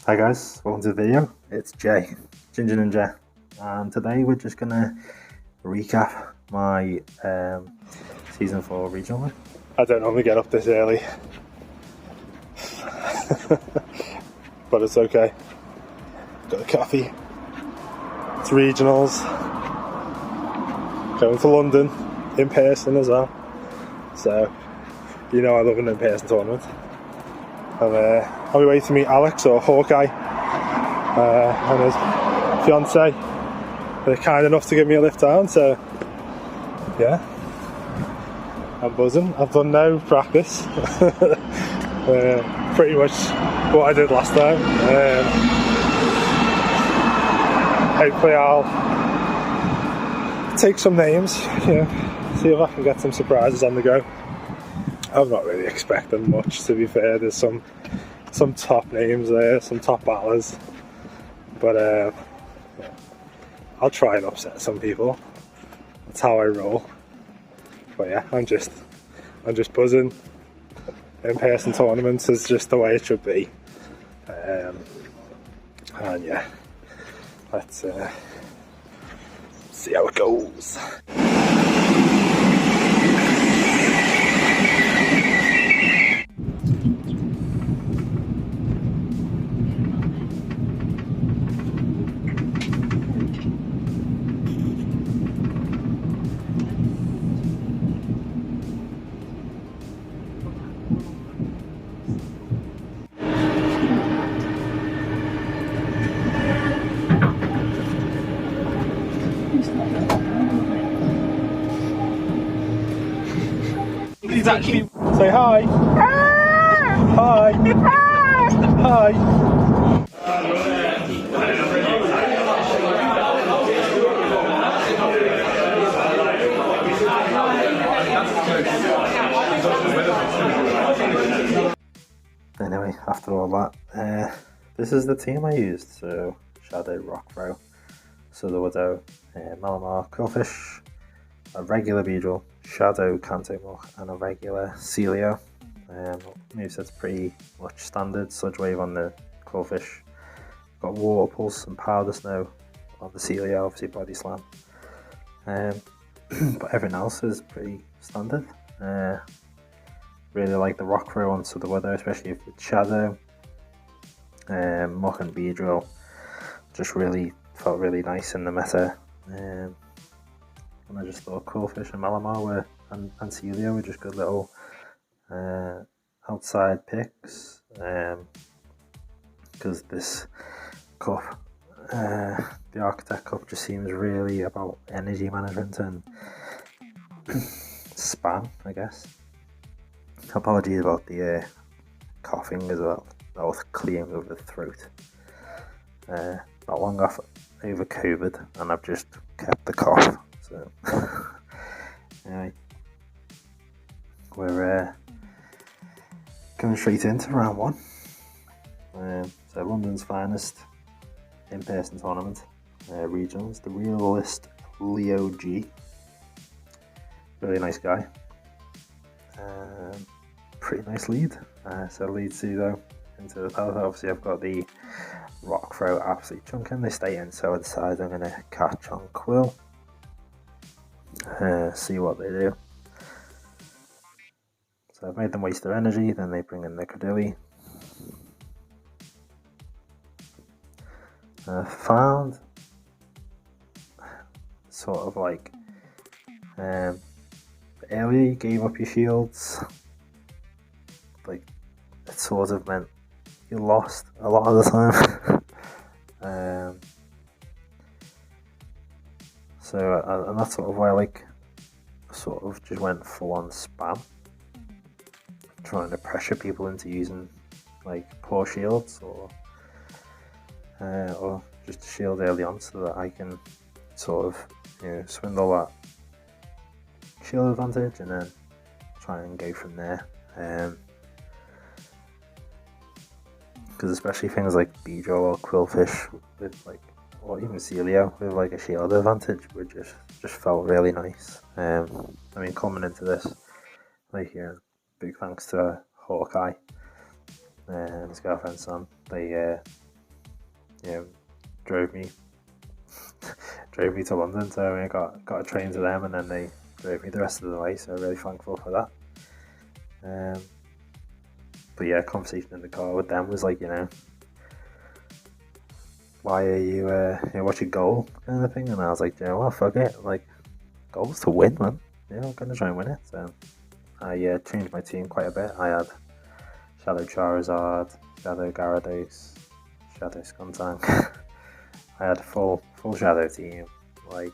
Hi guys, welcome to the video. It's Jay, Ginger and Jay, and today we're just gonna recap my season 4 regional. I don't normally get up this early, but it's okay. Got a coffee. It's regionals. Going to London in person as well. So you know I love an in-person tournament. I'll be waiting to meet Alex, or Hawkeye, and his fiance. They're kind enough to give me a lift down, so yeah, I'm buzzing. I've done no practice, pretty much what I did last time. Hopefully I'll take some names, see if I can get some surprises on the go. I'm not really expecting much, to be fair. There's some top names there, some top battlers, but I'll try and upset some people. That's how I roll. But yeah, I'm just buzzing. In-person tournaments is just the way it should be, and yeah, let's see how it goes. He's actually say hi. Hi. Hi. Anyway, after all that, this is the team I used. So Shadow, Rockthrow, Sudowoodo, Malamar, Quillfish, a regular Beedrill, Shadow, Cantomach, and a regular Celio. Moveset's pretty much standard. Sludge Wave on the Quillfish, got Water Pulse and Powder Snow on the Celio, obviously Body Slam. But everything else is pretty standard. Really like the Rockthrow on Sudowoodo, especially if it's Shadow. Mach and Beedrill just really felt really nice in the meta. And I just thought Quillfish and Malamar and Celio were just good little outside picks, because this cup, the Architect Cup, just seems really about energy management and spam, I guess. Apologies about the coughing as well. That was clearing over the throat. Not long off over COVID, and I've just kept the cough. So anyway, we're going straight into round one. So London's finest in-person tournament, regionals, the realist Leo G. Really nice guy. Pretty nice lead. So lead Pseudo into the path. Obviously I've got the Rockthrow absolutely chunking. They stay in, so I decided I'm going to catch on Quill. See what they do. So I've made them waste their energy, then they bring in their Credilli. Found sort of like earlier you gave up your shields, like it sort of meant you lost a lot of the time. So and that's sort of why I sort of just went full on spam, trying to pressure people into using like poor shields or just a shield early on, so that I can sort of swindle that shield advantage and then try and go from there. Because especially things like Beedrill or Quillfish with or even Celio with a shield advantage would just felt really nice. I mean, coming into this, big thanks to Hawkeye and his girlfriend Sam. They drove me to London, so I got a train to them, and then they drove me the rest of the way, so really thankful for that. But yeah, conversation in the car with them was like, why are you, what's your goal, kind of thing, and I was like, well, fuck it, like, goal's to win, man, I'm gonna try and win it. So I changed my team quite a bit. I had Shadow Charizard, Shadow Gyarados, Shadow Skuntank. I had a full Shadow team, like,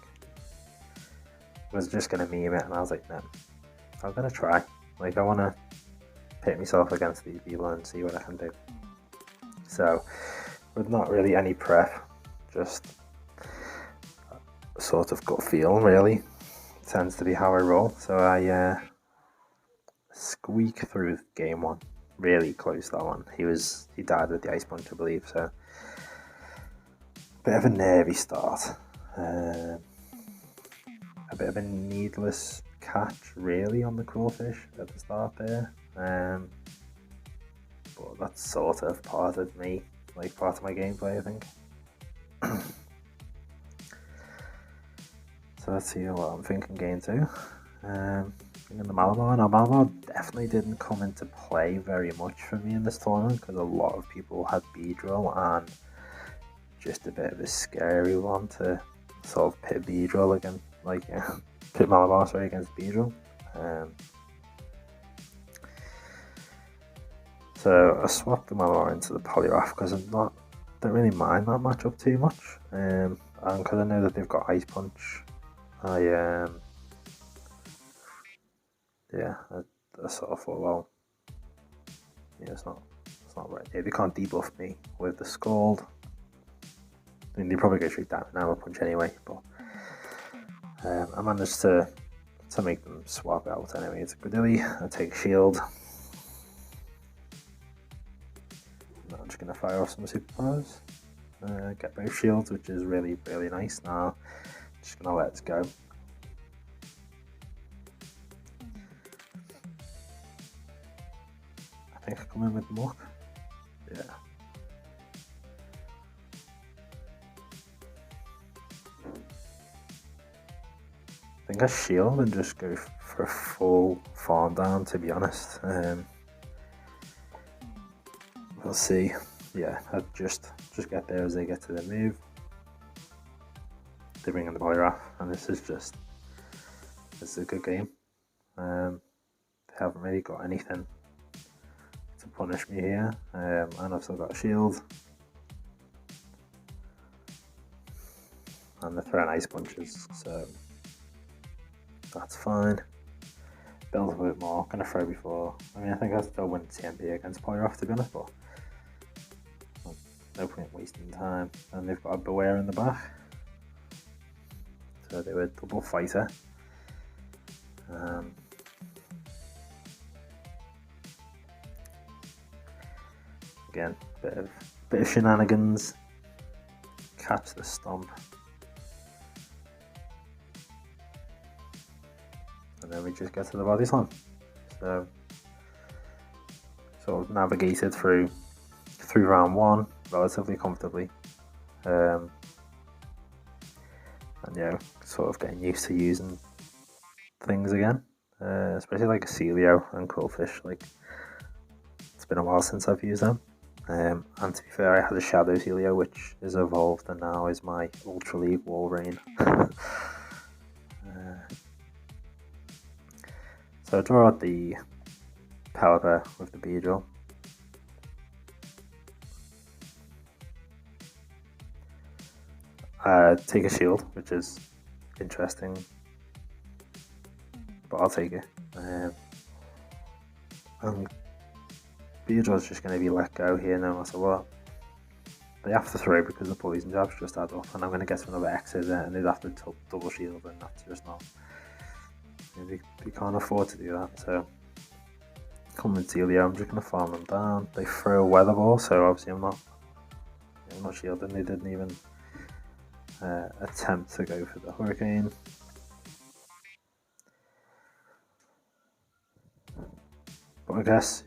was just gonna meme it, and I was like, no, I'm gonna try, like, I wanna pit myself against these people and see what I can do. So, with not really any prep, just sort of gut feel, really, tends to be how I roll. So I squeak through game one, really close that one. He died with the Ice Punch, I believe, so bit of a nervy start. A bit of a needless catch, really, on the Crawfish at the start there. But that's sort of part of me, like part of my gameplay, I think. So let's see what I'm thinking game two. Thinking the Malamar. Now, Malamar definitely didn't come into play very much for me in this tournament because a lot of people had Beedrill, and just a bit of a scary one to sort of pit Beedrill against, like, pit Malamar, sorry, against Beedrill. So I swapped the Malamar into the Poliwrath because I don't really mind that matchup too much, and because I know that they've got Ice Punch, I sort of thought, well, it's not right. They can't debuff me with the Scald. I mean, they probably go straight down an Arrow Punch anyway, but I managed to make them swap out anyway. It's a Gradilly. I take Shield. I'm just going to fire off some Superpowers. Get both Shields, which is really, really nice. Now, just going to let it go. I think I come in with Muck. Yeah. I think I shield and just go for a full farm down, to be honest. We'll see. Yeah, I'd just get there as they get to the move. They bring in the Poliwrath, and this is a good game. They haven't really got anything to punish me here, and I've still got a shield. And they're throwing Ice Punches, so that's fine. Build a bit more, gonna throw before. I mean, I think I still win TMP against Poliwrath, to be honest, but no point wasting time. And they've got a Beware in the back, so they were double fighter. Again, bit of shenanigans. Catch the Stomp. And then we just get to the Body Slam. So, sort of navigated through round one relatively comfortably. And sort of getting used to using things again. Especially like a Celio and Quillfish. Like, it's been a while since I've used them. And to be fair, I had a Shadow Celio, which is evolved and now is my Ultra League Wolverine. So I draw out the Pelipper with the Beedrill. Take a shield, which is interesting, but I'll take it. And Beedrill's just going to be let go here no matter what. They have to throw because the poison jabs just add up, and I'm going to get to another X's and they'd have to double shield, and that's just not. They can't afford to do that, so come with Celio, I'm just going to farm them down. They throw a Weather Ball, so obviously I'm not shielding. They didn't even attempt to go for the Hurricane. But I guess,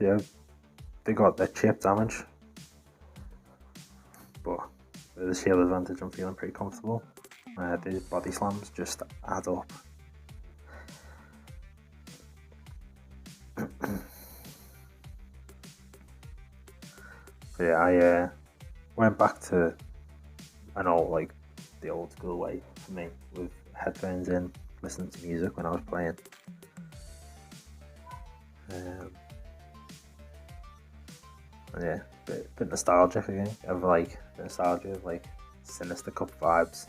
they got their chip damage. But With the shield advantage, I'm feeling pretty comfortable. These body slams just add up. But yeah, I went back to an old, like the old school way for me, with headphones in, listening to music when I was playing. And yeah, bit nostalgic again, of like nostalgia of like Sinister Cup vibes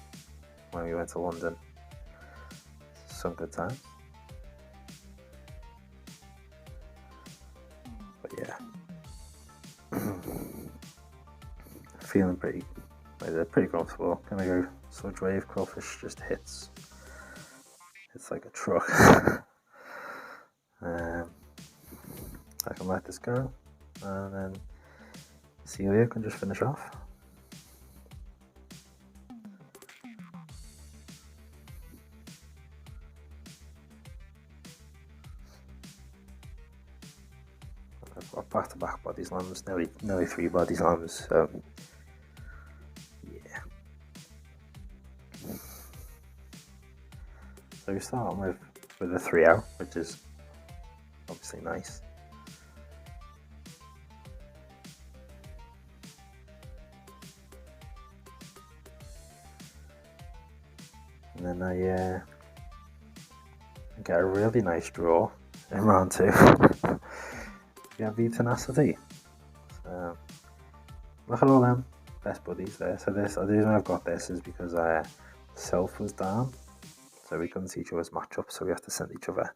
when we went to London. Some good times. But yeah, feeling pretty comfortable. Gonna go Sludge Wave. Crawfish just hits like a truck. I can let this go, and then Celia can just finish off. I've got back-to-back body slams, nearly 3 body slams, so yeah. So we start with a 3-0, which is obviously nice. And then I get a really nice draw in round 2. Yeah, V Tenacity. So look at all them best buddies there. So the reason I've got this is because silph was down, so we couldn't see each other's matchups, so we have to send each other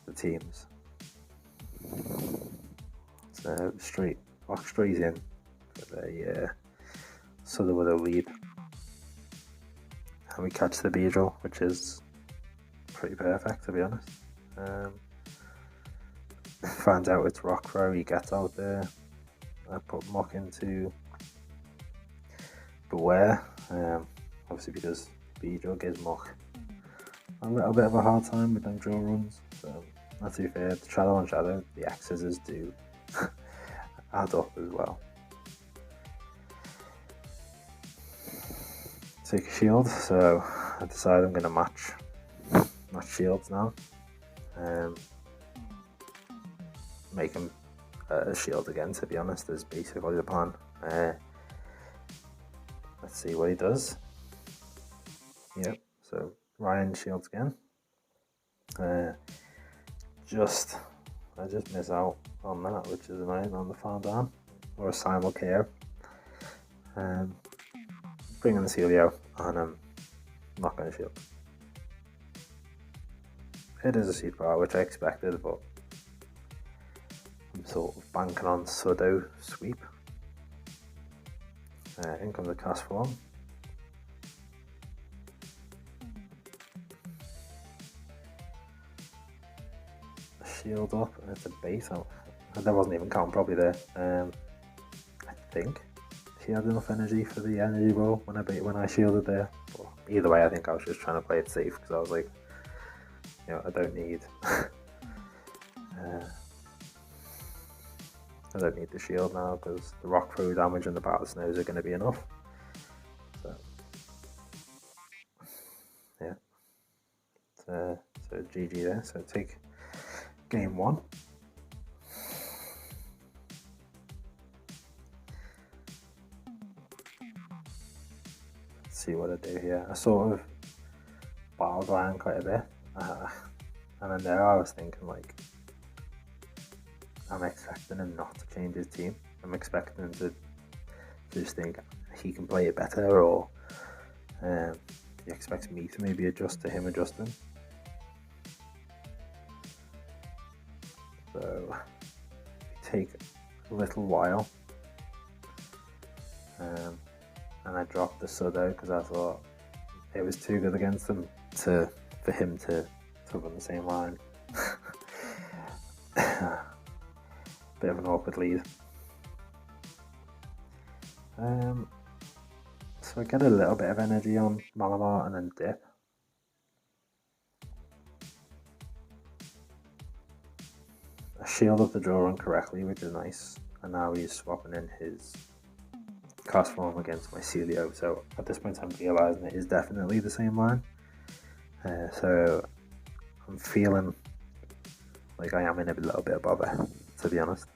the teams. So walk straight in for the Southern with a lead, and we catch the Beedrill, which is pretty perfect, to be honest. Finds out it's rock throw, he gets out there. I put Muck into Beware, obviously because Beedrill gives Muck a little bit of a hard time with them drill runs, so not too fair. The Shadow on Shadow, the X's do add up as well. Take a shield, so I decide I'm going to match shields now. Make him a shield again, to be honest, is basically the plan. Let's see what he does. Yep, so Ryan shields again. I just miss out on that, which is annoying, on the farm down, or a simul KO. Bring in the Celio, and I'm not going to shield. It is a seed bar, which I expected, but I'm sort of banking on Sudo sweep. In comes the cast form. Shield up, and it's a bait. That wasn't even counting properly there. I think he had enough energy for the energy roll when I shielded there. But either way, I think I was just trying to play it safe, because I was like, I don't need I don't need the shield now, because the rock throw damage and the battle snows are going to be enough. So yeah, so GG there. So take game 1. Let's see what I do here. I sort of battle grind quite a bit, and then there I was thinking, like, I'm expecting him not to change his team. I'm expecting him to just think he can play it better, or he expects me to maybe adjust to him adjusting. So it take a little while, and I dropped the Sudo because I thought it was too good against him for him to run the same line. Bit of an awkward lead. So I get a little bit of energy on Malamar and then dip. I shielded the draw run correctly, which is nice, and now he's swapping in his cast form against my Celio. So at this point I'm realising it is definitely the same line. So I'm feeling like I am in a little bit of bother, to be honest.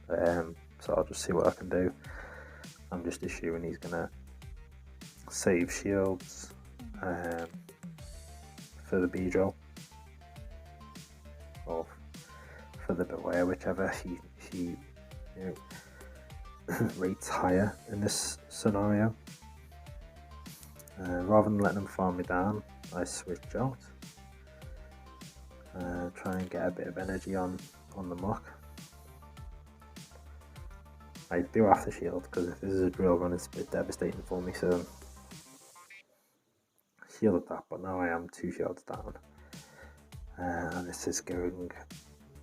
So I'll just see what I can do. I'm just assuming he's going to save shields for the Beedrill, or for the Beware, whichever he rates higher in this scenario. Rather than letting him farm me down, I switch out. Try and get a bit of energy on the muck. I do have to shield, because if this is a drill run it's a bit devastating for me, so shielded that, but now I am 2 shields down. And this is going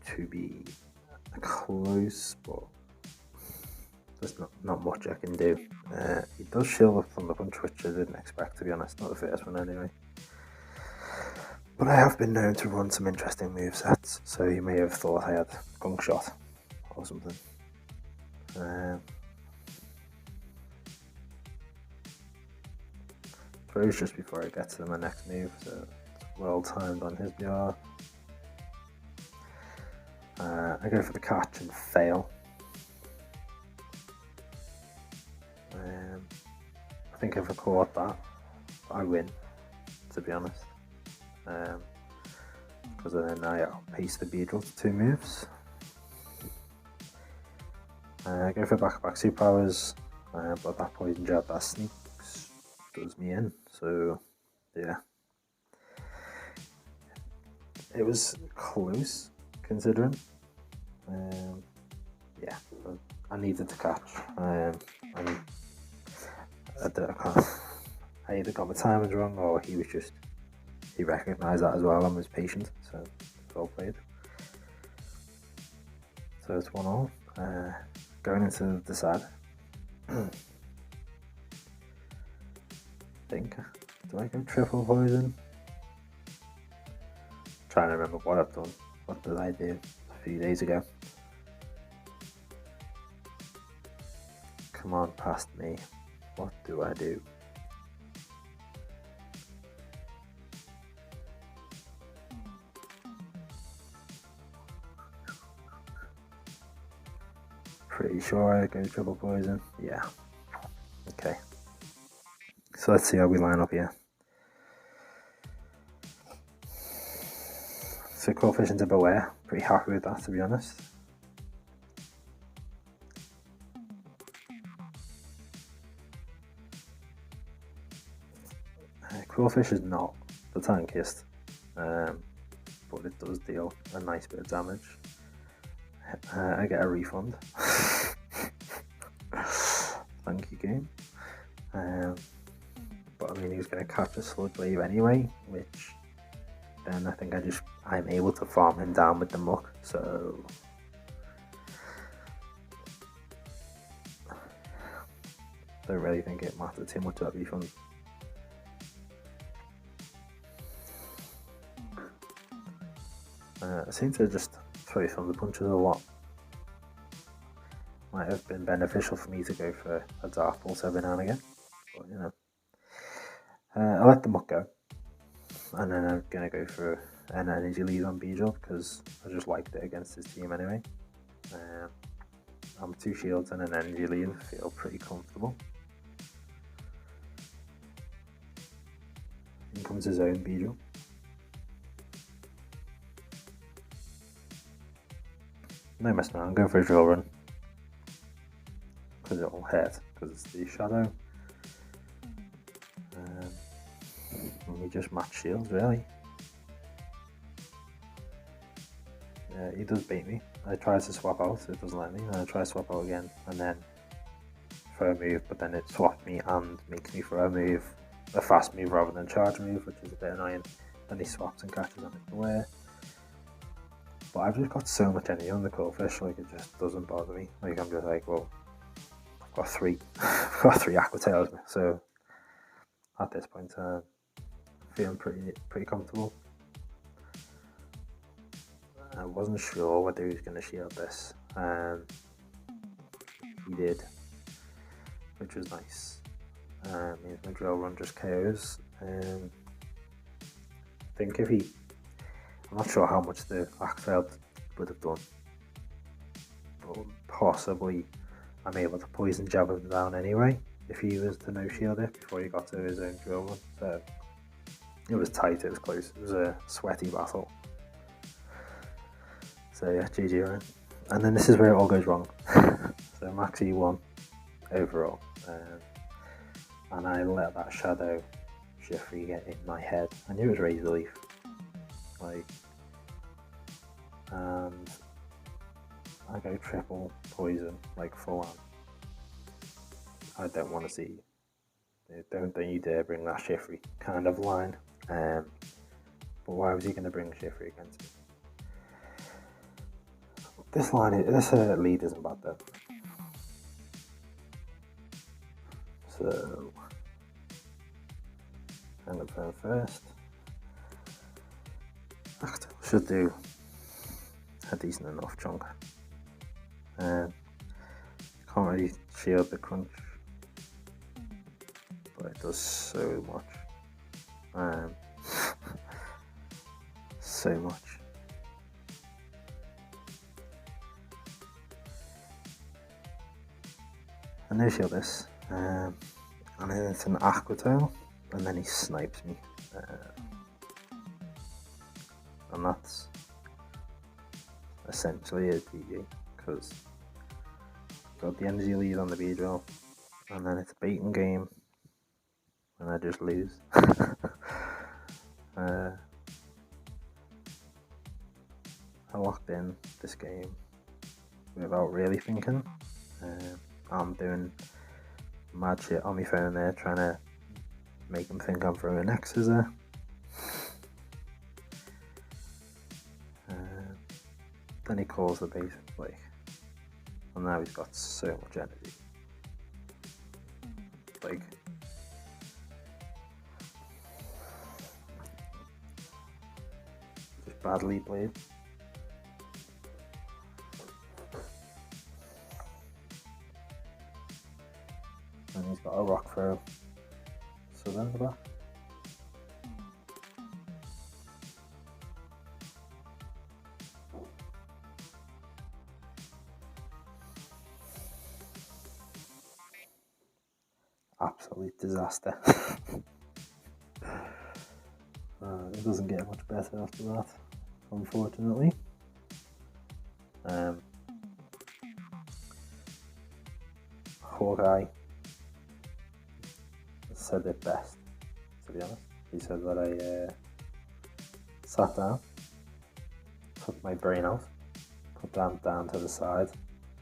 to be close, but there's not much I can do. He does shield with Thunder Punch, which I didn't expect, to be honest, not the first one anyway. But I have been known to run some interesting movesets, so you may have thought I had Gunk Shot or something. Throws just before I get to my next move, so it's well timed on his behalf. I go for the catch and fail. I think if I caught that, I win, to be honest. Because then I outpace the Beedrill to 2 moves. I go for back-to-back superpowers, but that poison jab, that sneaks, does me in, so yeah. It was close, considering. Yeah, but I needed to catch. I either got my timings wrong, or he recognised that as well and was patient, so well played. So it's 1-all. Going into the side. Do I go triple poison? Trying to remember what I've done. What did I do a few days ago? Come on, past me. What do I do? Pretty sure I go triple poison. Yeah. Okay. So let's see how we line up here. So coefficient of Beware. Pretty happy with that, to be honest. Quillfish is not the tankiest, but it does deal a nice bit of damage. I get a refund. Thank you, game. But I mean, he was going to catch a Sludge Wave anyway, which then I think I'm able to farm him down with the muck, so don't really think it mattered too much, that refund. I seem to just throw Thunder Punches a lot. Might have been beneficial for me to go for a Dark Pulse every now and again, but you know. I let the muck go, and then I'm going to go for an energy lead on Beedrill, because I just liked it against his team anyway. I'm 2 shields and an energy lead, feel pretty comfortable. In comes his own Beedrill. No messing around, go for a drill run, because it'll hurt, because it's the shadow. And we just match shields, really. Yeah, he does beat me. I try to swap out, it doesn't let me, and I try to swap out again, and then throw a move, but then it swaps me and makes me throw a fast move rather than charge move, which is a bit annoying. Then he swaps and catches on his way. But I've just got so much energy on the Quillfish, like it just doesn't bother me. Like I'm just like, well, I've got 3 Aqua Tails, so at this point I'm feeling pretty comfortable. I wasn't sure whether he was going to shield this. He did, which was nice. Means my drill run just KOs. I think if he, I'm not sure how much the axe failed would have done, but possibly I'm able to poison jab him down anyway if he was to no shield it before he got to his own drill run. So it was tight, it was close, it was a sweaty battle. So yeah, GG Ryan. And then this is where it all goes wrong. So Maxi won overall, and I let that shadow Shiftry get in my head. I knew it was Razor Leaf, and I go triple poison, full on. I don't want to see, don't you dare bring that Shiftry kind of line. But why was he going to bring Shiftry against me? This lead isn't bad though. So, end up turn first. Should do a decent enough chunk. Can't really shield the crunch, but it does so much. So much. I no shield this, and then it's an Aqua Tail, and then he snipes me. And that's essentially a GG, because got the energy lead on the B-drill, and then it's a baiting game, and I just lose. I locked in this game without really thinking. I'm doing mad shit on my phone there, trying to make him think I'm throwing X's there. Then he calls the basic play, and now he's got so much energy. Just badly played. And he's got a rock throw. So then the back. Absolute disaster. It doesn't get much better after that, unfortunately. Hawkeye said it best, to be honest. He said that I sat down, took my brain out, put that down to the side,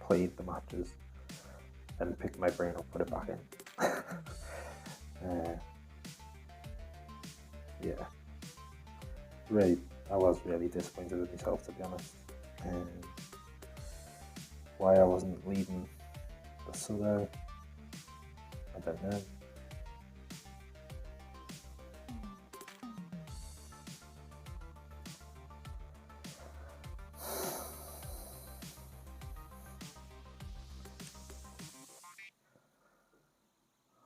played the matches, then picked my brain up, put it back in. Yeah, really, I was really disappointed with myself, to be honest. Why I wasn't leading the solo, I don't know.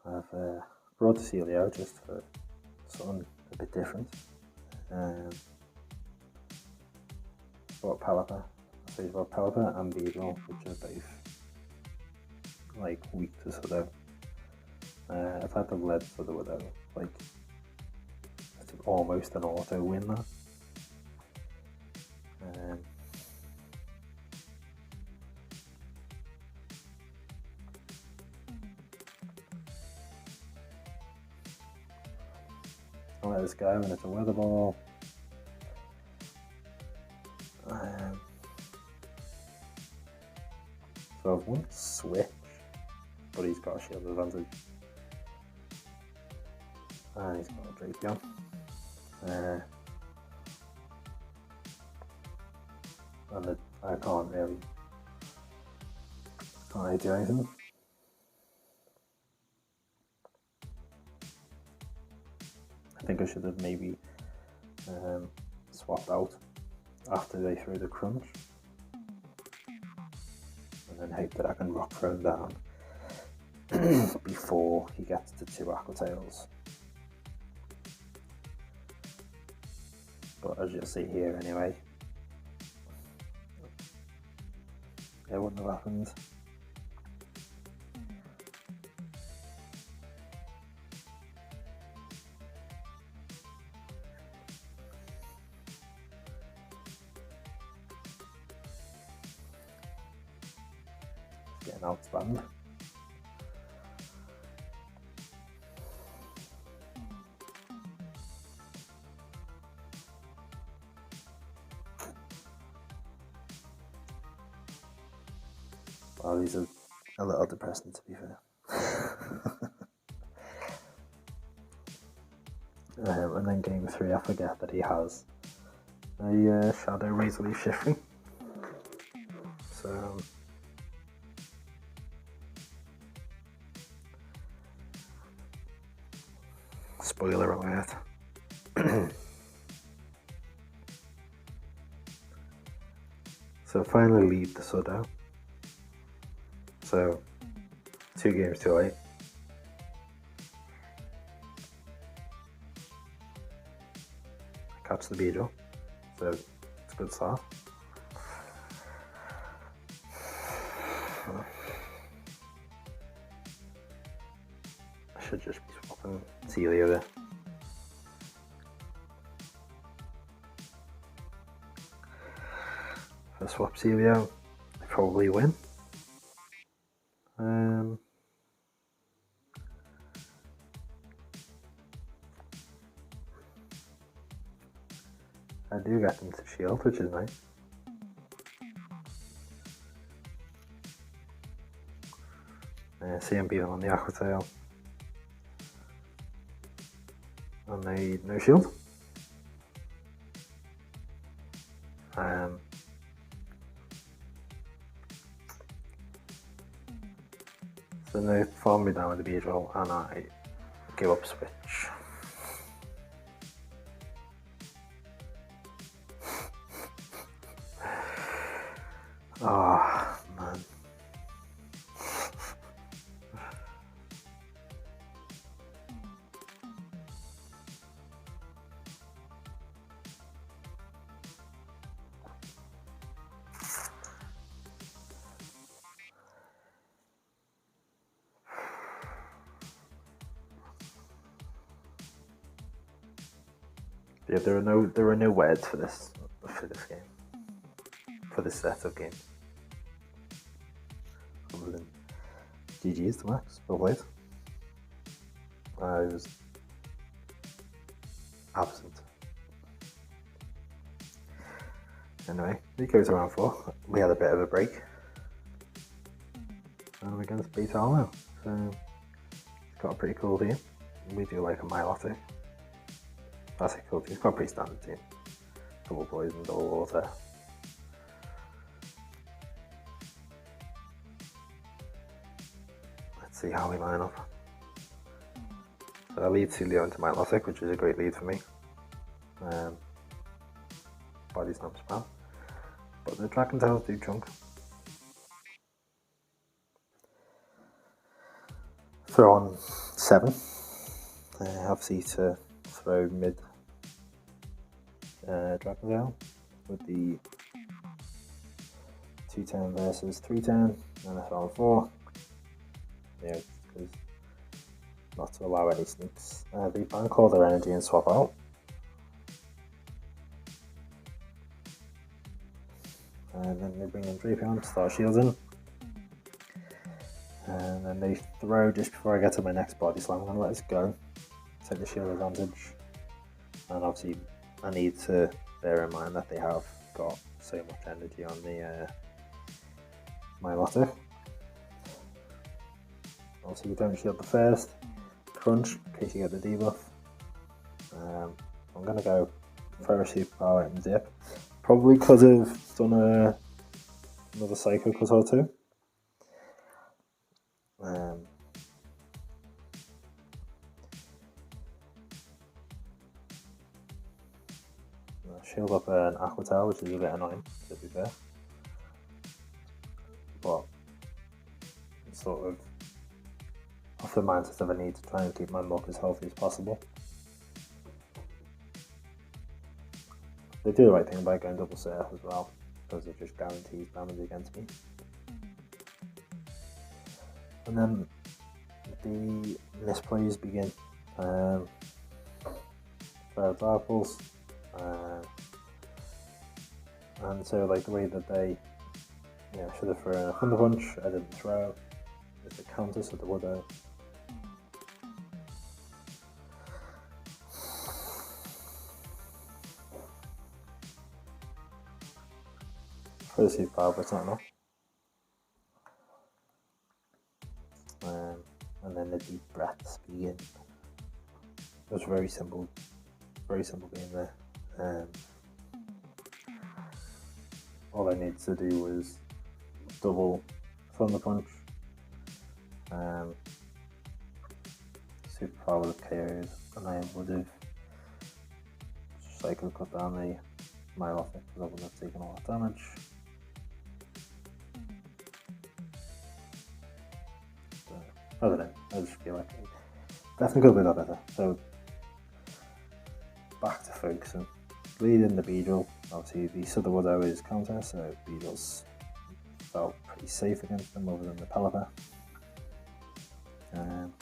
I've brought the Celio just for something a bit different. Bought Pelipper. So you've got Pelipper and Beedrill, which are both weak to Suddo. I've had the lead Suddo though, it's almost an auto win that. I'll let this go, and it's a weather ball. So I've won switch, but he's got a shield advantage. And he's got a Drapion. And I can't really do anything. I think I should have maybe swapped out after they threw the crunch, and then hope that I can rock throw down before he gets to 2 Aqua Tails. But as you'll see here anyway, it wouldn't have happened. Getting outspanned. Well, these are a little depressing, to be fair. And then game 3, I forget that he has a Shadow Razor Leaf Shifting. So spoiler alert. So finally lead the Sudo. So 2 games too late. Catch the Beedrill, so it's a good start. I should just be swapping Celia there. If I swap Celia, I probably win. I do get them to shield, which is nice. CMB them on the Aqua Tail. And they no shield. So they farm me down with the Beedrill and I give up switch. Oh man. Yeah, there are no words for this game. For this set of games. Other than GG's to Max, well played. I was absent. Anyway, it goes around 4. We had a bit of a break. And we're against Beta now. So it's got a pretty cool team. We do like a Milotic. That's a cool team. It's got a pretty standard team. Double poison, double water. Let's see how we line up. So I lead Celio into Milotic, which is a great lead for me. Body Slam spam. But the Dragon Tails do chunk. Throw on 7. Obviously to throw mid Dragon Tail with the 2-turn versus 3-turn, and I throw on 4. Yeah, because not to allow any sneaks. They bank all their energy and swap out. And then they bring in Drapion to start shielding. And then they throw just before I get to my next body slam. I'm going to let this go. Take the shield advantage. And obviously I need to bear in mind that they have got so much energy on the Milotic. Also, you don't shield the first. Crunch in case you get the debuff. I'm going to go throw a superpower and zip. Probably could have done another Psycho Cut or 2. Shield up an Aqua Tail, which is a bit annoying, to be fair. But it's sort of off the mindset of I need to try and keep my muck as healthy as possible. They do the right thing by going double silph as well, because it just guarantees damage against me. And then the misplays begin. Throw Dark Pulse, and so like the way that they, should have thrown a Thunder Punch, I didn't throw. There's the Countess of the Widow. First power, but it's not enough. And then the deep breaths begin. It was very simple game there. All I needed to do was double Thunder Punch, super power with KOs, and I would have cycle cut down the Milotic because I wouldn't have taken a lot of damage. I don't know, I just feel like it definitely could have been better. So back to focusing. Leading the Beedrill, obviously the Southern Widow is counter, so Beedrill's felt pretty safe against them other than the Pelipper. And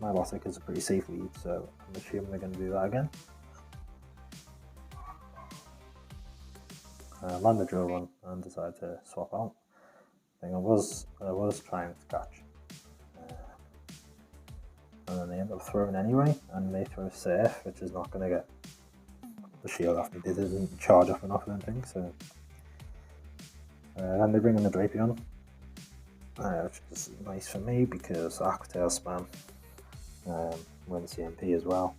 Milotic is a pretty safe lead, so I'm assuming they're going to do that again. Land the drill run and decide to swap out. I think I was trying to catch, and then they end up throwing anyway, and they throw silph, which is not going to get the shield off me. They didn't charge off enough, I don't think. So, and they bring in the Drapion, which is nice for me because Aqua Tail spam win CMP as well,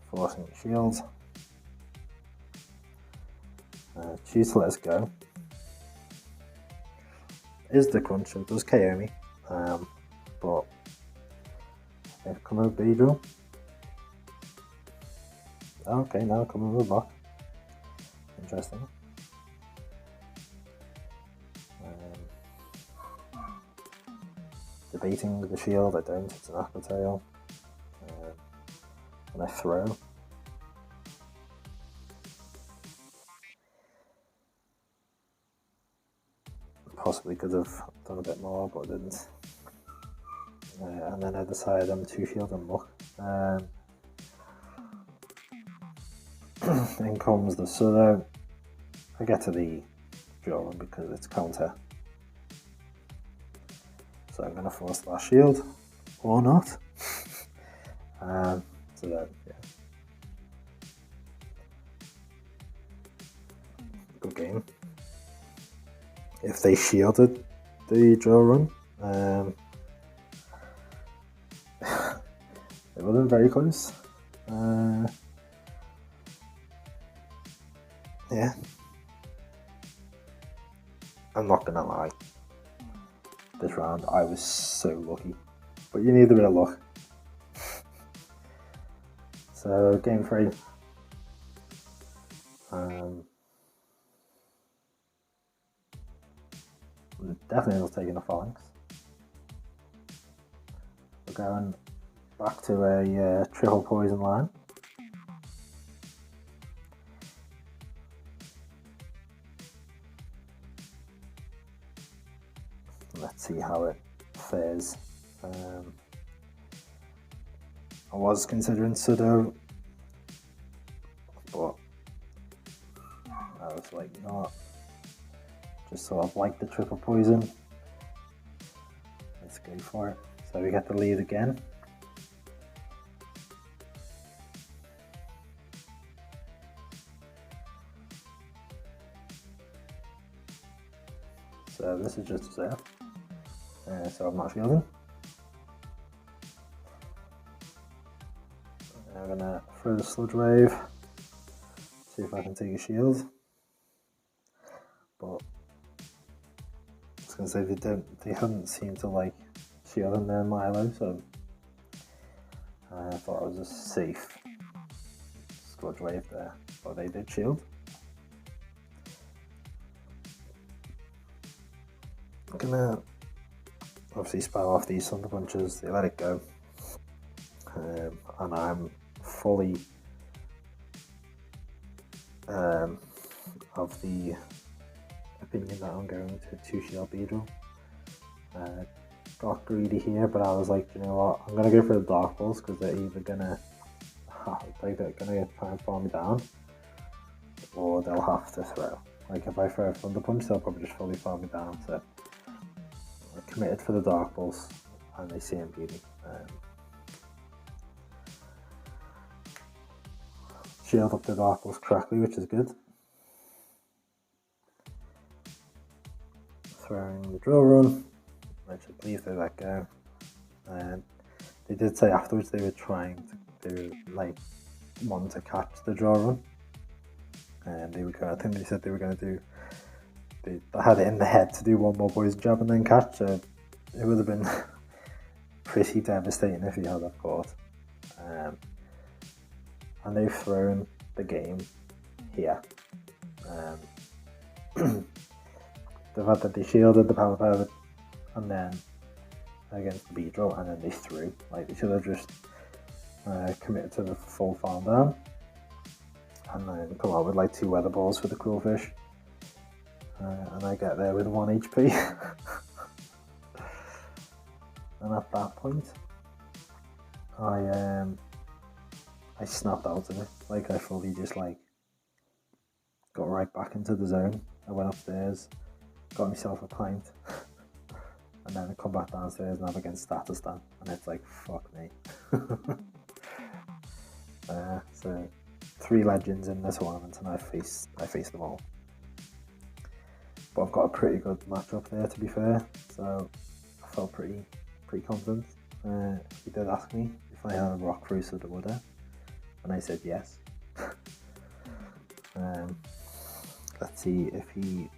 forcing the shield. Choose to let us go. Is the crunch, it does KO me, but I've come over Beedrill. Okay, now come over block. Interesting. Debating the shield, I don't, it's an Aqua Tail. And I throw. Possibly could have done a bit more, but I didn't. And then I decided I'm 2 shield and muck. Then comes the Solo. I get to the draw one because it's counter. So I'm going to force that shield, or not. So then, yeah. Good game. If they shielded the draw run, it would have been very close. Yeah, I'm not gonna lie. This round, I was so lucky, but you need a bit of luck. So game 3. Definitely not taking the phalanx. We're going back to a triple poison line. Let's see how it fares. I was considering Sudo, but I was like, not. Just sort of like the triple poison. Let's go for it. So we get the lead again. So this is just a silph. So I'm not shielding. I'm gonna throw the Sludge Wave. See if I can take a shield. But I was gonna say they hadn't seemed to like shielding their Milo, so I thought it was a safe Sludge Wave there. But they did shield. I'm gonna obviously spam off these Thunder Punches, they let it go. And I'm fully of the opinion that I'm going to 2-shield Beedrill. Got greedy here, but I was like, you know what, I'm gonna go for the Dark Balls because they're either gonna try and farm me down, or they'll have to throw. Like if I throw a Thunder Punch, they'll probably just fully farm me down. So I committed for the Dark Balls, and they CMP'd me. Shield up the Dark Balls correctly, which is good. Throwing the Drill Run, which I believe they let go. And they did say afterwards they were trying to do, like, wanting to catch the Drill Run. And they were going, I think they said they were going to do, they had it in the head to do one more Poison Jab and then catch, so it would have been pretty devastating if he had that caught. And they've thrown the game here. The fact that they shielded the Power Pivot and then against the Beedrill and then they threw. Like they should have just committed to the full farm down and then come out with like 2 Weather Balls for the Qwilfish. And I get there with 1 HP. And at that point I snapped out of it. Like I fully just like got right back into the zone. I went upstairs, got myself a pint, and then I come back downstairs and I'm against Statistan, and it's like, fuck me. So 3 legends in this tournament, and I faced them all. But I've got a pretty good matchup there, to be fair. So I felt pretty confident. He did ask me if I had a Rock Cruiser to order, and I said yes. Let's see if he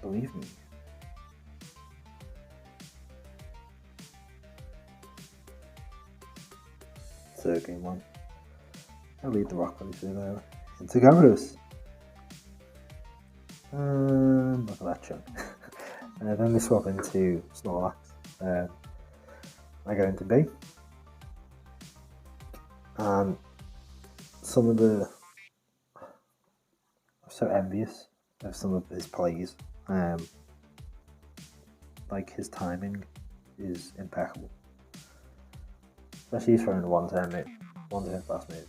believed me. So game 1, I lead the Rock Cruiser there into Gyarados. Look at that chunk. Then we swap into Snorlax. I go into B. And some of the... I'm so envious of some of his plays. Like his timing is impeccable. Especially he's throwing one turn fast move.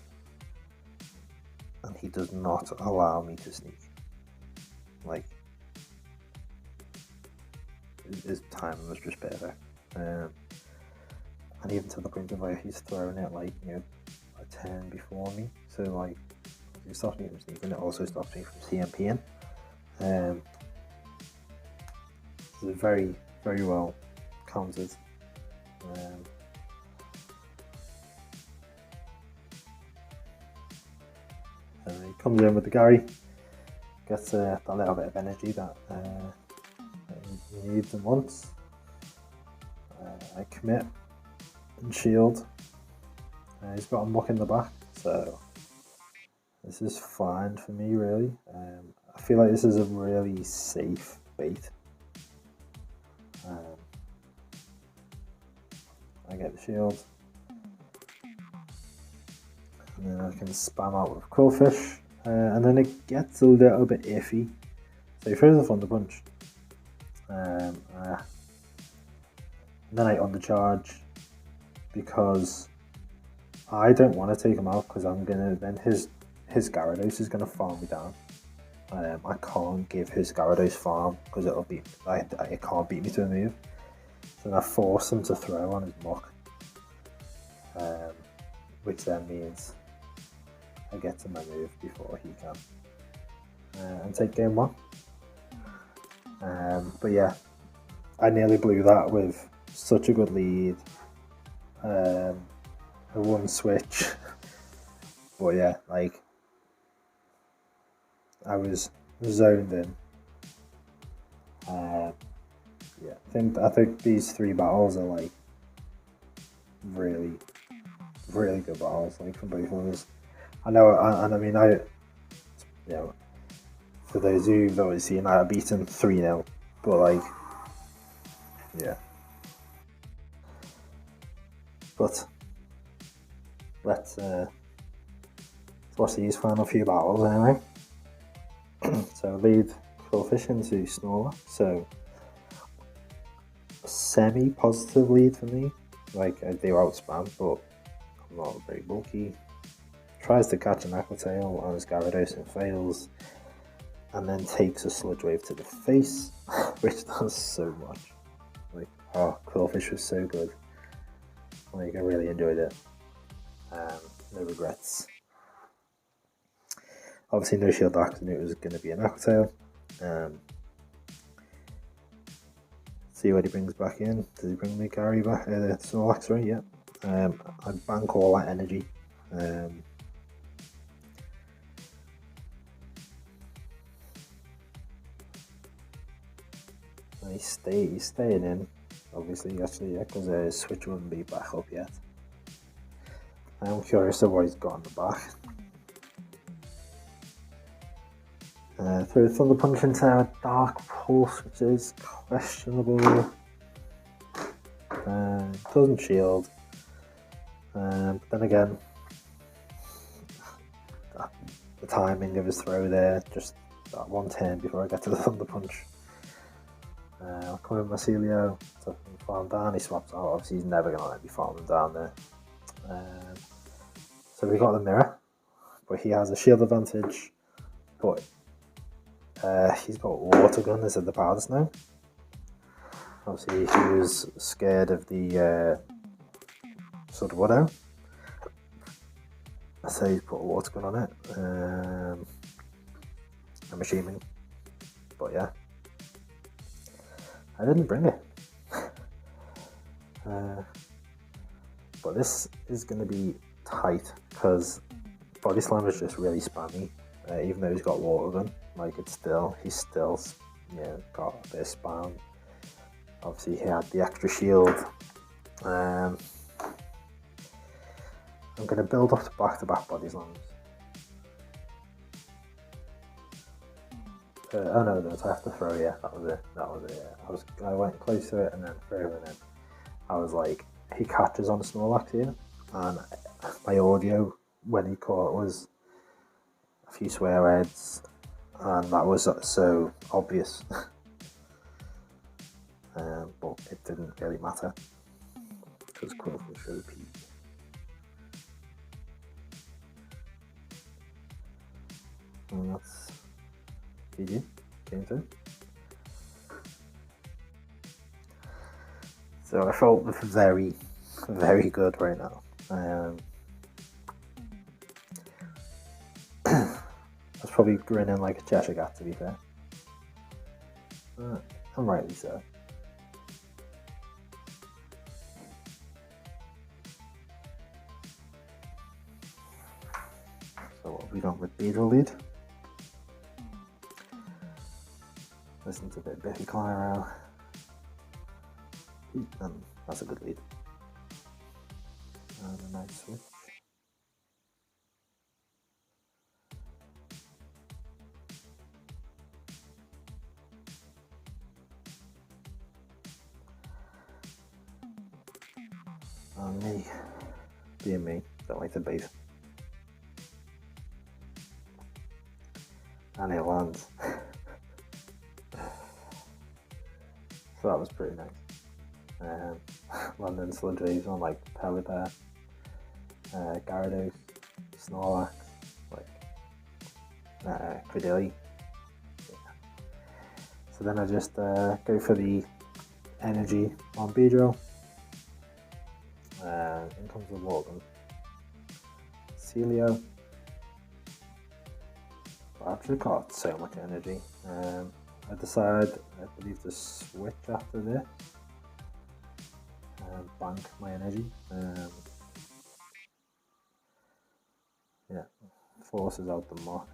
And he does not allow me to sneak. Like, his timing was just perfect. And even to the point of where he's throwing it like, you know, a turn before me. So like, it stops me from sneaking, it also stops me from CMPing. It's very, very well countered. And he comes in with the Gary, gets that little bit of energy that he needs and wants. I commit and shield. He's got a muck in the back, so this is fine for me, really. I feel like this is a really safe bait. I get the shield, and then I can spam out with Qwilfish, and then it gets a little bit iffy. So he throws a Thunder Punch, and then I undercharge because I don't want to take him out because I'm gonna then his Gyarados is gonna farm me down. I can't give his Gyarados farm because it'll be it can't beat me to a move. So I force him to throw on his muck, which then means I get to my move before he can, and take game 1. But yeah, I nearly blew that with such a good lead. A 1 switch, but yeah, like I was zoned in. Yeah, I think these 3 battles are like really, really good battles, like from both of us. I know, and I mean, you know, for those who've always seen, I beat him 3-0, but like, yeah. but let's watch these final few battles anyway. So lead Quillfish into Snorlax, so semi-positive lead for me. Like, I do outspam, but I'm not very bulky. Tries to catch an Aqua Tail on his Gyarados and fails, and then takes a Sludge Wave to the face, which does so much. Like, oh, Quillfish was so good. Like, I really enjoyed it. No regrets. Obviously, no Shield Axe, knew it was going to be an Aqua Tail. See what he brings back in. Does he bring the Gary back? Snorlax, right? Yeah. I bank all that energy. He's staying in, obviously, actually, yeah, because his switch wouldn't be back up yet. I'm curious of what he's got on the back. Through Thunder Punch into a Dark Pulse, which is questionable. Doesn't shield. But then again, the timing of his throw there, just that one turn before I get to the Thunder Punch. I'll come in Marcelio to farm down. He swaps out. Obviously, he's never going to let me farm him down there. So we got the mirror, but he has a shield advantage. But he's got Water Gun instead of the Powder Snow. Obviously, he was scared of the Sword Widow, so he's put a Water Gun on it. I'm assuming, but yeah. I didn't bring it. But this is going to be tight because Body Slam is just really spammy. Even though he's got Water Gun, like he's still got a bit of spam. Obviously he had the extra shield. I'm going to build up to back-to-back Body Slams. Oh no, I have to throw, yeah, that was it, yeah. I went close to it and then threw, and then I was like, he catches on Snorlax here, and my audio when he caught was a few swear words, and that was so obvious. But it didn't really matter, because Quillfish was OP. And that's GG, game 2. So I felt very, very good right now. I was probably grinning like a Cheshire Cat, to be fair. I'm rightly so. So what have we got with Beedrill lead? Listen to a bit of Biffy Clyro. And that's a good lead. And a nice switch. And me, being me, don't like the bait. And it lands. So that was pretty nice. London Sludge Waves on like Pelipper, Gyarados, Snorlax, like Credilli. Yeah. So then I just go for the energy on Beedrill. In comes the Morgan. Celio. I actually got so much energy. I decided, I believe, to switch after this. Bank my energy. Yeah, forces out the mock.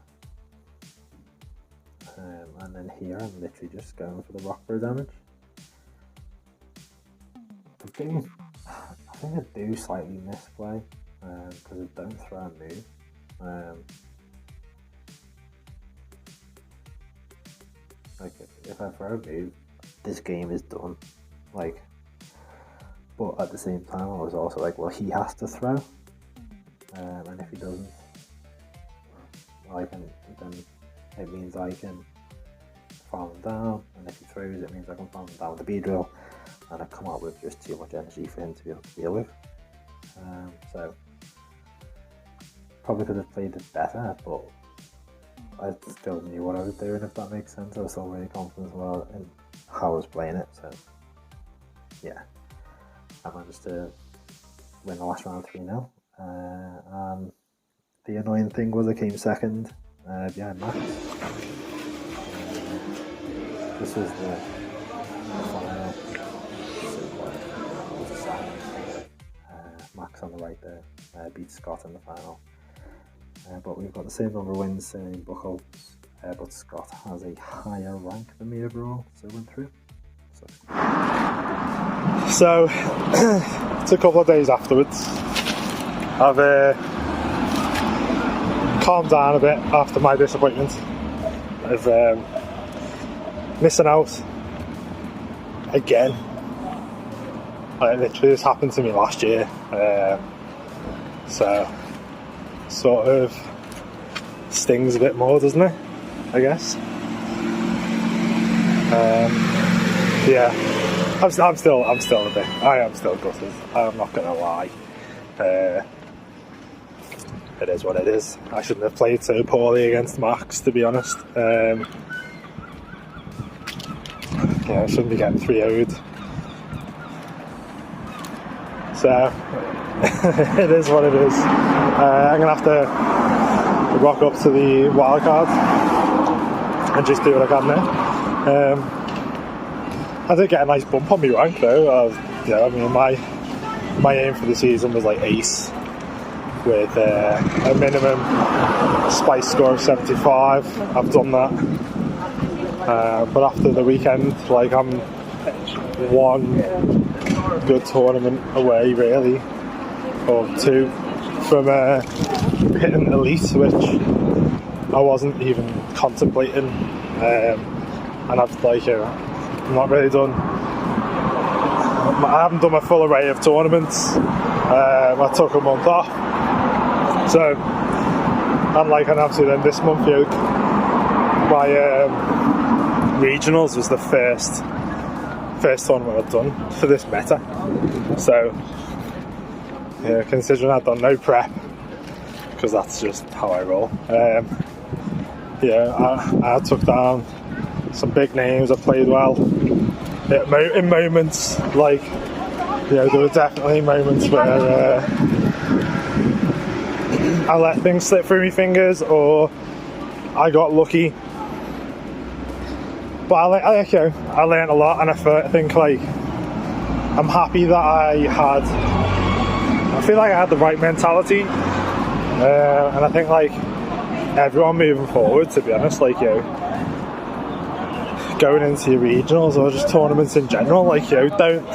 And then here I'm literally just going for the rock throw damage. I think I do slightly misplay because I don't throw a move. Like if I throw a move, this game is done. Like but at the same time I was also like, well, he has to throw, and if he doesn't, then it means I can farm him down, and if he throws, it means I can farm him down with the B-drill, and I come out with just too much energy for him to be able to deal with. So probably could have played it better, but I still knew what I was doing, if that makes sense. I was still really confident as well in how I was playing it, so yeah, I managed to win the last round 3-0, and the annoying thing was I came second behind Max. This was the final. Max on the right there beat Scott in the final. But we've got the same number of wins, same buckles, but Scott has a higher rank than me overall, so went through. So it's a couple of days afterwards. I've calmed down a bit after my disappointment of missing out again. Literally this happened to me last year, so sort of stings a bit more, doesn't it? I guess. Yeah, I'm still a bit. I am still gutted. I'm not gonna lie. It is what it is. I shouldn't have played so poorly against Max, to be honest. Yeah, I shouldn't be getting 3-0'd. So it is what it is. I'm gonna have to rock up to the wildcard and just do what I can there. I did get a nice bump on my rank though. Yeah, I mean my aim for the season was like ace with a minimum spice score of 75. I've done that, but after the weekend, like I'm one good tournament away really, or two, from hitting elite, which I wasn't even contemplating, and I've not really done. I haven't done my full array of tournaments. I took a month off, so unlike an absolute end this month, my regionals was the first tournament I've done for this meta. So yeah, considering I've done no prep, because that's just how I roll. I took down some big names. I played well in moments, there were definitely moments where I let things slip through my fingers, or I got lucky. But I learned a lot, and I think I'm happy that I feel like I had the right mentality, and I think everyone moving forward, to be honest, going into your regionals or just tournaments in general, don't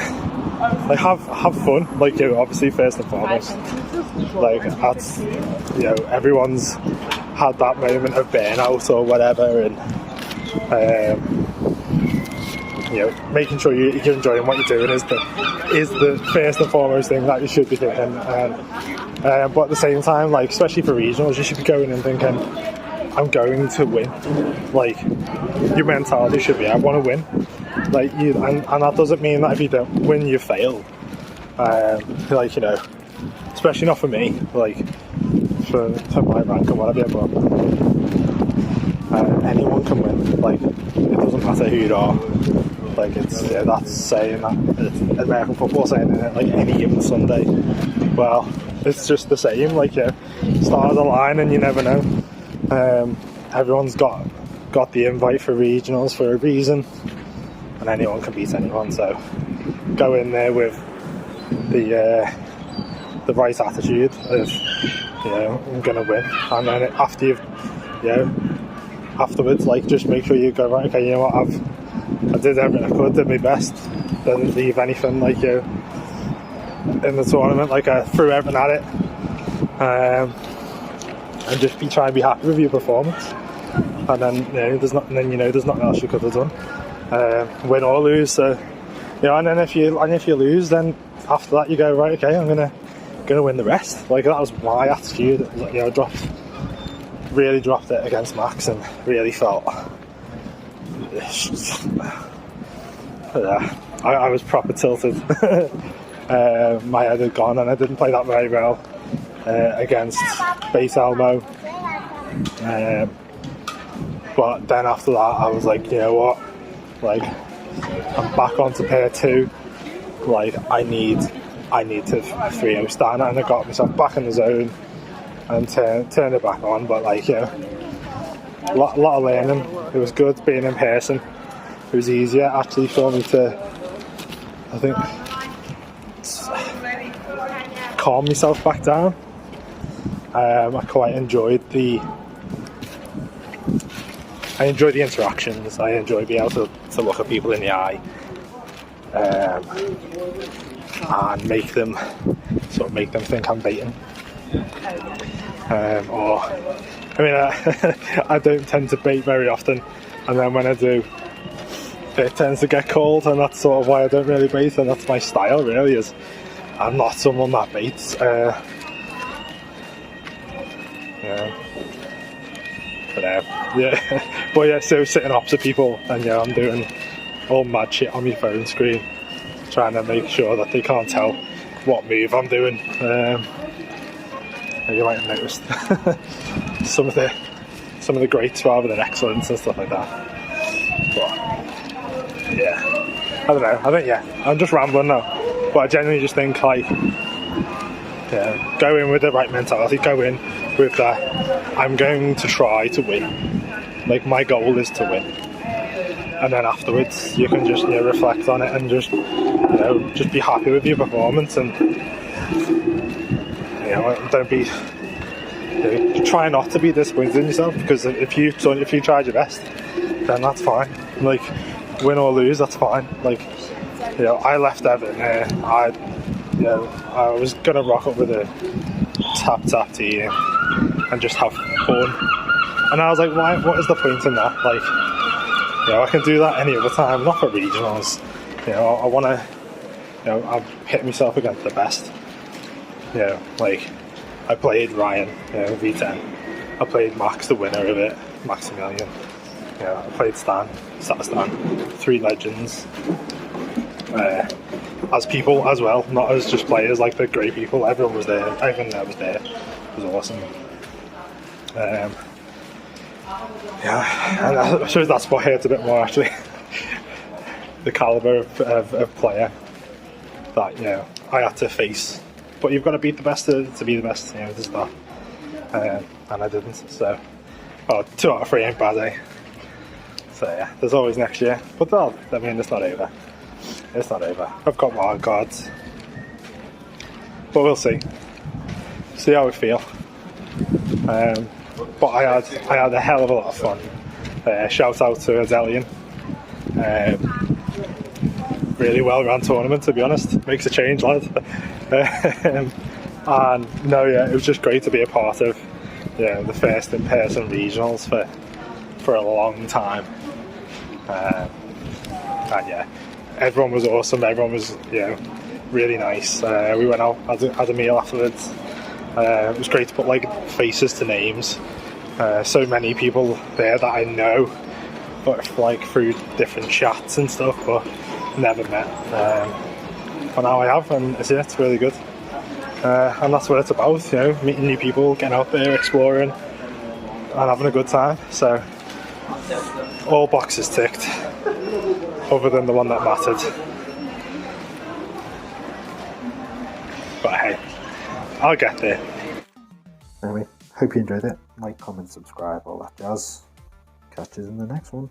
have fun, obviously first and foremost, that's, everyone's had that moment of burnout or whatever, and making sure you're enjoying what you're doing is the first and foremost thing that you should be doing, but at the same time, especially for regionals, you should be going and thinking, I'm going to win. Your mentality should be, I want to win. And that doesn't mean that if you don't win, you fail. Especially not for me, for my rank or whatever, but anyone can win. It doesn't matter who you are. That's saying that, it's American football saying it, any given Sunday. Well, it's just the same, stars align and you never know. Everyone's got the invite for regionals for a reason, and anyone can beat anyone, so go in there with the right attitude of, I'm gonna win, and then after you've, afterwards, just make sure you go, right, okay, you know what, I did everything I could, did my best, didn't leave anything in the tournament, I threw everything at it, and just try and be happy with your performance, and then there's nothing else you could have done, win or lose. So know, and then if you lose, then after that you go, right, okay, I'm gonna win the rest. Like, that was my attitude. You know, really dropped it against Max and really felt. Yeah, I was proper tilted. My head had gone, and I didn't play that very well against Base Elmo. But then after that, I was like, you know what? Like, I'm back onto pair 2. Like, I need to 3-0 Stan, and I got myself back in the zone and turned it back on. But like, you know, a lot of learning. It was good being in person. It was easier actually for me to, I think, calm myself back down. I quite enjoyed the interactions. I enjoyed being able to look at people in the eye and make them think I'm baiting. Or, I mean, I don't tend to bait very often, and then when I do, it tends to get cold, and that's sort of why I don't really bait, and that's my style really, is I'm not someone that baits. But yeah, so sitting opposite people, and yeah, I'm doing all mad shit on my phone screen, trying to make sure that they can't tell what move I'm doing. You might have noticed some of the greats rather than excellence and stuff like that. But yeah, I don't know. I think, yeah, I'm just rambling now, but I genuinely just think, like, yeah, go in with the right mentality. Go in with that, I'm going to try to win. Like, my goal is to win. And then afterwards, you can just, you know, reflect on it and just, you know, just be happy with your performance, and, you know, don't be, you know, try not to be disappointed in yourself, because if you tried your best, then that's fine. Like, win or lose, that's fine. Like, you know, I left Everton here. I was gonna rock up with a tap team and just have fun, and I was like, why? What is the point in that? Like, you know, I can do that any other time, not for regionals. You know, I want to, you know, I've hit myself against the best. You know, like, I played Ryan, you know, V10. I played Max, the winner of it, Maximilian. You know, I played Stan, 3 legends. As people as well, not as just players, like the great people. Everyone was there. Everyone that was there. It was awesome. Yeah, and I suppose that's what hurts a bit more, actually. The calibre of player that, you know, I had to face. But you've got to beat the best to be the best, you know, there's that. And I didn't, so, well, 2 out of 3 ain't bad, eh? So yeah, there's always next year. But I mean, it's not over. It's not over. I've got wild cards. But we'll see. See how we feel. But I had a hell of a lot of fun. Shout out to Adelian. Really well run tournament, to be honest. Makes a change, lad. And no, yeah, it was just great to be a part of, you know, the first in-person regionals for a long time. And yeah, everyone was awesome. Everyone was, you know, really nice. We went out, had a meal afterwards. It was great to put, like, faces to names. So many people there that I know, but like through different chats and stuff, but never met. But now I have, and it's really good. And that's what it's about, you know, meeting new people, getting out there, exploring, and having a good time. So all boxes ticked, other than the one that mattered. But hey, I'll get there. Anyway, hope you enjoyed it. Like, comment, subscribe, all that jazz. Catch you in the next one.